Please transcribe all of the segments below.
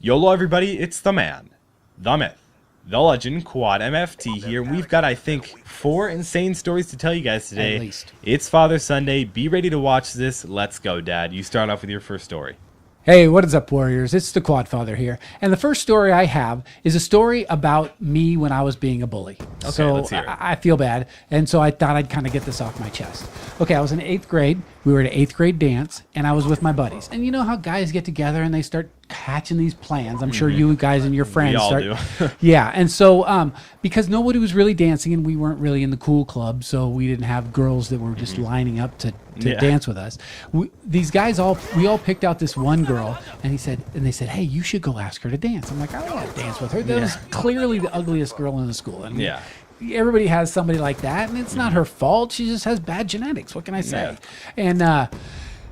YOLO everybody, it's the man, the myth, the legend, Quad MFT here. We've got, I think, 4 insane stories to tell you guys today. At least. It's Father Sunday. Be ready to watch this. Let's go, Dad. You start off with your first story. Hey, what is up, Warriors? It's the Quad Father here. And the first story I have is a story about me when I was being a bully. Okay, so let's hear it. I feel bad. And so I thought I'd kind of get this off my chest. Okay, I was in 8th grade. We were at an 8th grade dance, and I was with my buddies. And you know how guys get together and they start hatching these plans. I'm sure you guys and your friends We all start. do. Yeah, and so because nobody was really dancing and we weren't really in the cool club, so we didn't have girls that were just lining up to dance with us. These guys we all picked out this one girl, and they said, "Hey, you should go ask her to dance." I'm like, "I don't want to dance with her." That was clearly the ugliest girl in the school. And everybody has somebody like that, and it's not her fault. She just has bad genetics. What can I say? And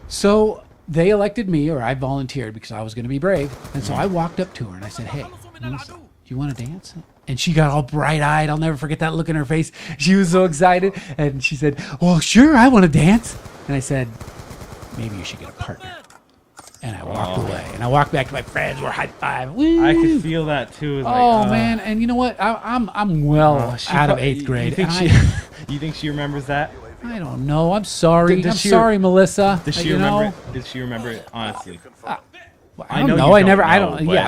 so they elected me, or I volunteered because I was going to be brave. And so I walked up to her and I said, "Hey, Melissa, do you want to dance?" And she got all bright-eyed. I'll never forget that look in her face. She was so excited. And she said, "Well, sure, I want to dance." And I said, "Maybe you should get a partner." And I walked away. And I walked back to my friends. We're high-five. Woo! I could feel that, too. Like, man. And you know what? I'm well out of 8th grade. You think she remembers that? I don't know. I'm sorry. I'm sorry, Melissa. Does she remember it? Did she remember it, honestly? I don't know.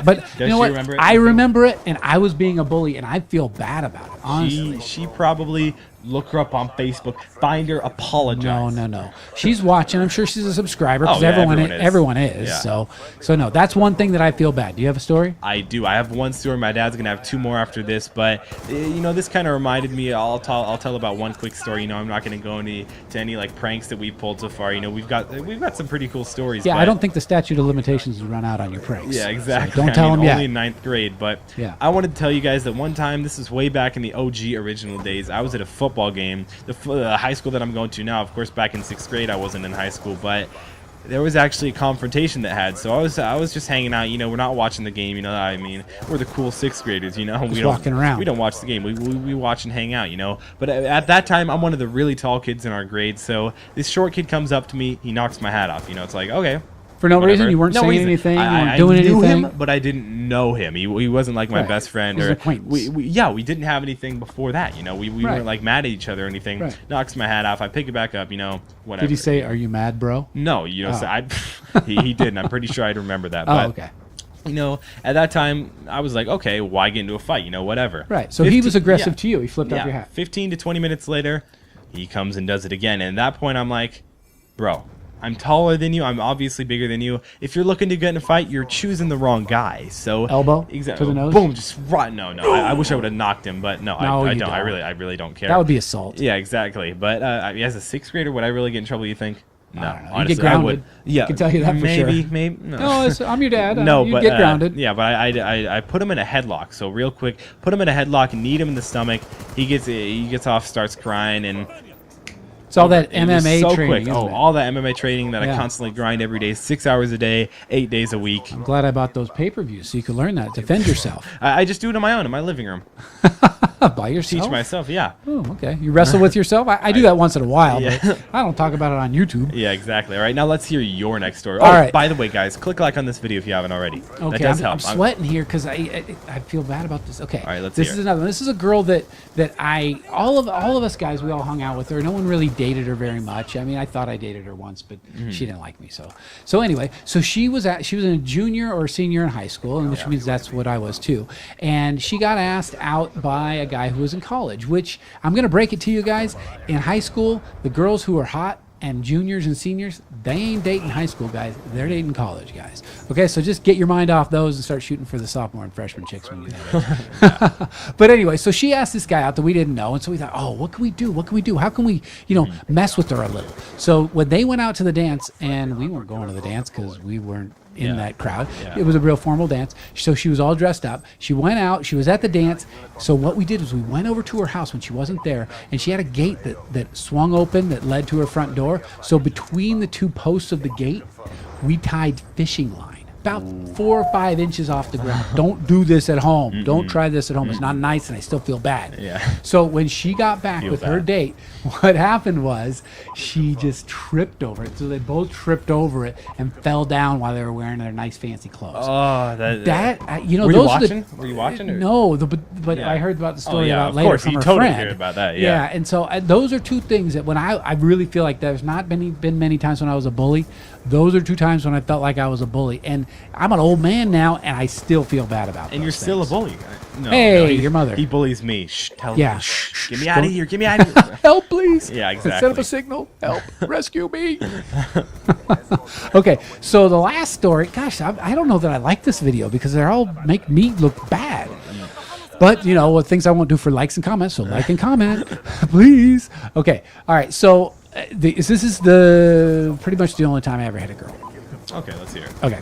But you know what? Remember it? I remember it, and I was being a bully, and I feel bad about it, honestly. She probably look her up on Facebook, find her, apologize. No. She's watching. I'm sure she's a subscriber because everyone is. Yeah. So no, that's one thing that I feel bad. Do you have a story? I do. I have one story. My dad's gonna have 2 more after this, but this kind of reminded me. I'll tell about one quick story. I'm not gonna go into any like pranks that we've pulled so far. We've got some pretty cool stories. Yeah, I don't think the statute of limitations has run out on your pranks. Yeah, exactly. So don't tell them yet. Only in 9th grade, but I wanted to tell you guys that one time. This is way back in the OG original days. I was at a football game. The high school that I'm going to now, of course, back in 6th grade, I wasn't in high school, but there was actually a confrontation that had. So I was just hanging out. We're not watching the game. You know what I mean? We're the cool 6th graders. We don't walking around. We don't watch the game. We watch and hang out. But at that time, I'm one of the really tall kids in our grade. So this short kid comes up to me. He knocks my hat off. It's like, okay. For no reason? You weren't saying anything? You weren't doing anything? I knew him, but I didn't know him. He wasn't like my best friend. He was an acquaintance. We didn't have anything before that. We weren't like mad at each other or anything. Right. Knocks my hat off. I pick it back up, whatever. Did he say, "Are you mad, bro"? No, he didn't. I'm pretty sure I'd remember that. But, okay. At that time, I was like, okay, why get into a fight? Whatever. Right. So he was aggressive to you. He flipped off your hat. 15 to 20 minutes later, he comes and does it again. And at that point, I'm like, bro, I'm taller than you. I'm obviously bigger than you. If you're looking to get in a fight, you're choosing the wrong guy. So elbow exactly to the nose. Boom, just right. No. I wish I would have knocked him, but no, I don't. I really don't care. That would be assault. Yeah, exactly. But as a 6th grader, would I really get in trouble? You think? No, honestly, you get grounded. I would. Yeah, I can tell you that for sure. Maybe. No, I'm your dad. No, you but get grounded. Yeah, but I put him in a headlock. So real quick, put him in a headlock, kneed him in the stomach. He gets off, starts crying, and it's all that MMA training. All that MMA training that I constantly grind every day, 6 hours a day, 8 days a week. I'm glad I bought those pay-per-views so you could learn that, defend yourself. I just do it on my own in my living room. By yourself? Teach myself, yeah. Oh, okay. You wrestle with yourself? I do that once in a while, but I don't talk about it on YouTube. Yeah, exactly. All right, now let's hear your next story. All right. By the way, guys, click like on this video if you haven't already. Okay, that does help. I'm sweating here because I feel bad about this. Okay. All right, let's hear it. This is another one. This is a girl that all of us guys, we all hung out with her. No one really dated her very much. I mean, I thought I dated her once, but she didn't like me. So anyway, she was a junior or senior in high school, and which means that's what I was too. And she got asked out by a guy who was in college, which I'm going to break it to you guys. In high school, the girls who are hot and juniors and seniors, they ain't dating high school guys. They're dating college guys. Okay, so just get your mind off those and start shooting for the sophomore and freshman chicks when you know. But anyway, so she asked this guy out that we didn't know, and so we thought, oh, what can we do? What can we do? How can we, mess with her a little? So when they went out to the dance, and we weren't going to the dance because we weren't in that crowd. Yeah. It was a real formal dance. So she was all dressed up. She went out. She was at the dance. So what we did was we went over to her house when she wasn't there, and she had a gate that swung open that led to her front door. So between the 2 posts of the gate, we tied fishing line. about 4 or 5 inches off the ground. Don't do this at home. Don't try this at home. It's not nice, and I still feel bad. Yeah. So when she got back with her date, what happened was she just tripped over it. So they both tripped over it and fell down while they were wearing their nice fancy clothes. Oh, you know, were those you are watching? Were you watching? Or? No, but I heard about the story about later from her totally friend. Heard about that. Yeah, and so those are two things that when I really feel like there's not been many times when I was a bully. Those are 2 times when I felt like I was a bully, and I'm an old man now, and I still feel bad about. And you're still a bully. No, hey, your mother. He bullies me. Shh, tell me. Shh, get me out of here. Get me out of here. Help, please. Yeah, exactly. Set up a signal. Help. Rescue me. Okay, so the last story. Gosh, I don't know that I like this video because they all make me look bad. But, you know, things I won't do for likes and comments, so like and comment, please. Okay, all right, so this is pretty much the only time I ever had a girl. Okay, let's hear it. Okay,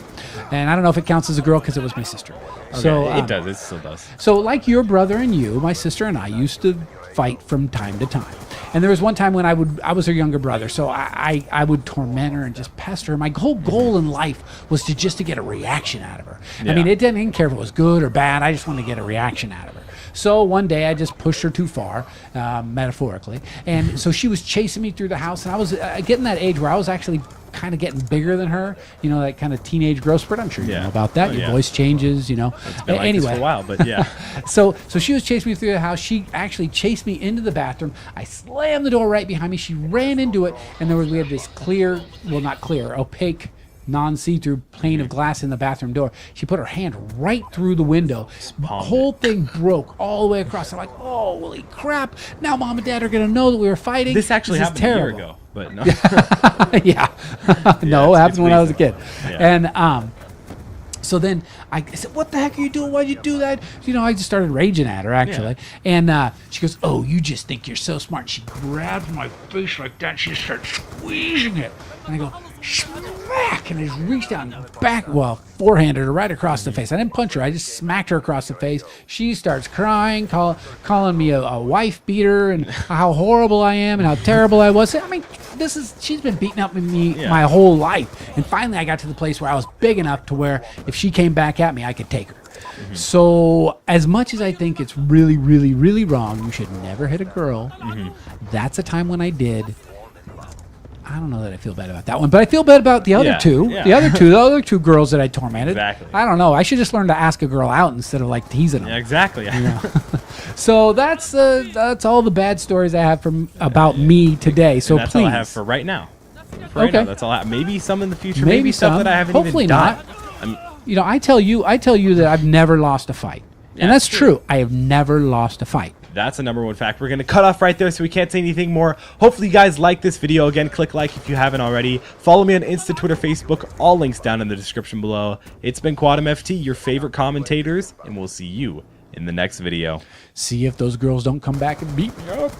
and I don't know if it counts as a girl because it was my sister. Okay, So it does. It still does. So like your brother and you, my sister and I used to fight from time to time. And there was one time when I was her younger brother, so I would torment her and just pester her. My whole goal in life was to get a reaction out of her. Yeah. I mean, it didn't care if it was good or bad. I just wanted to get a reaction out of her. So one day I just pushed her too far, metaphorically. And so she was chasing me through the house, and I was getting that age where I was actually kind of getting bigger than her, you know, that kind of teenage growth spurt. I'm sure you know about that. Your voice changes, you know. It's been like this for a while, but yeah. So she was chasing me through the house. She actually chased me into the bathroom. I slammed the door right behind me. She ran into it, and we had this clear, well, not clear, opaque, non-see-through pane of glass in the bathroom door. She put her hand right through the window. The whole thing broke all the way across. I'm like, oh, holy crap. Now Mom and Dad are going to know that we were fighting. This actually happened terrible. a year ago, but no. Yeah. No, it happened when I was a kid. Yeah. And so then I said, what the heck are you doing? Why'd you do that? You know, I just started raging at her, actually. Yeah. And she goes, oh, you just think you're so smart. She grabbed my face like that. She just started squeezing it. And I go, smack! And I just reached down forehanded her right across the face. I didn't punch her. I just smacked her across the face. She starts crying, calling me a wife beater and how horrible I am and how terrible I was. I mean, she's been beating up with me my whole life. And finally I got to the place where I was big enough to where if she came back at me, I could take her. Mm-hmm. So as much as I think it's really, really, really wrong, you should never hit a girl. Mm-hmm. That's a time when I did. I don't know that I feel bad about that one, but I feel bad about the other two. Yeah. The other two girls that I tormented. Exactly. I don't know. I should just learn to ask a girl out instead of like teasing them. Yeah, exactly. You know? So that's all the bad stories I have about me today. So and that's please. all I have for right now. Now, that's all I have. Maybe some in the future. Maybe some stuff that I haven't Hopefully even done. Not. You know, I tell you that I've never lost a fight, and that's true. I have never lost a fight. That's a number one fact. We're going to cut off right there so we can't say anything more. Hopefully you guys like this video. Again, click like if you haven't already. Follow me on Insta, Twitter, Facebook. All links down in the description below. It's been Quantum FT, your favorite commentators, and we'll see you in the next video. See if those girls don't come back and beat me up.